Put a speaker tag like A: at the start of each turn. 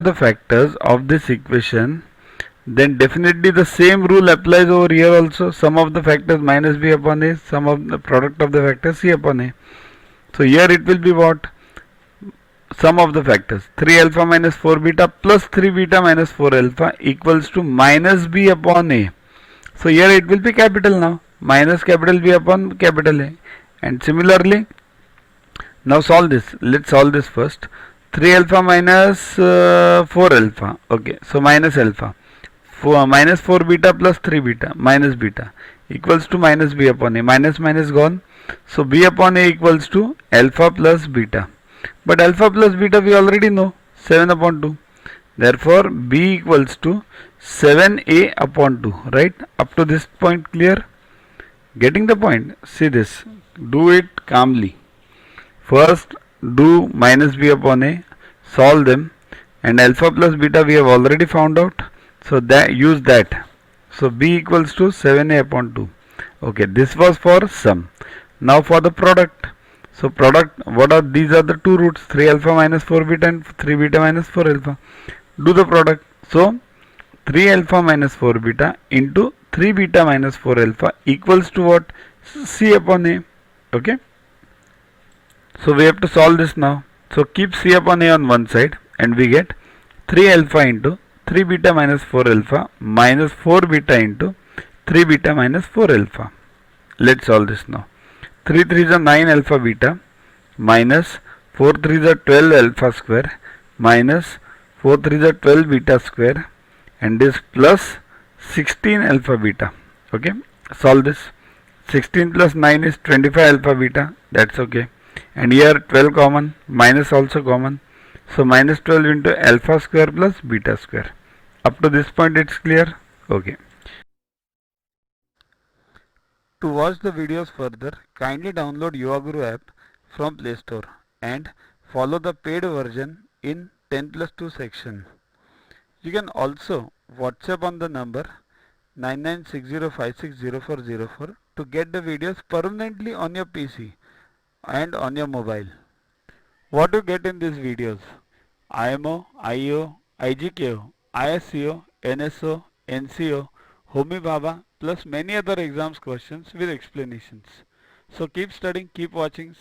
A: the factors of this equation, then definitely the same rule applies over here also. Sum of the factors minus b upon a, sum of the product of the factors c upon a. So here it will be what? Sum of the factors 3 alpha minus 4 beta plus 3 beta minus 4 alpha equals to minus b upon a. So here it will be capital now, minus capital B upon capital A. And similarly, now solve this. Let's solve this first. 3 alpha minus 4 alpha. Okay, so minus alpha. Minus 4 beta plus 3 beta minus beta equals to minus B upon A. Minus minus gone. So B upon A equals to alpha plus beta. But alpha plus beta we already know, 7 upon 2. Therefore, B equals to 7a upon 2, right? Up to this point clear? Getting the point? See this. Do it calmly. First, do minus b upon a, solve them, and alpha plus beta we have already found out. So that use that. So b equals to 7a upon 2. Okay, this was for sum. Now for the product. So product, what are these? Are the two roots, 3 alpha minus 4 beta and 3 beta minus 4 alpha. Do the product. So 3 alpha minus 4 beta into 3 beta minus 4 alpha equals to what? C upon a. Okay. So we have to solve this now. So keep C upon a on one side and we get 3 alpha into 3 beta minus 4 alpha minus 4 beta into 3 beta minus 4 alpha. Let's solve this now. 3 3s are 9 alpha beta minus 4 3s are 12 alpha square minus 4 3s are 12 beta square, and this plus 16 alpha beta. Okay, solve this. 16 plus 9 is 25 alpha beta. That's okay. And here 12 common, minus also common. So minus 12 into alpha square plus beta square. Up to this point it's clear? Okay. To watch the videos further, kindly download Yuaguru app from Play Store and follow the paid version in 10+2 section. You can also WhatsApp on the number 9960560404 to get the videos permanently on your PC and on your mobile. What you get in these videos? IMO, IO, IGKO, ISCO, NSO, NCO, Homi Bhabha plus many other exams questions with explanations. So keep studying, keep watching.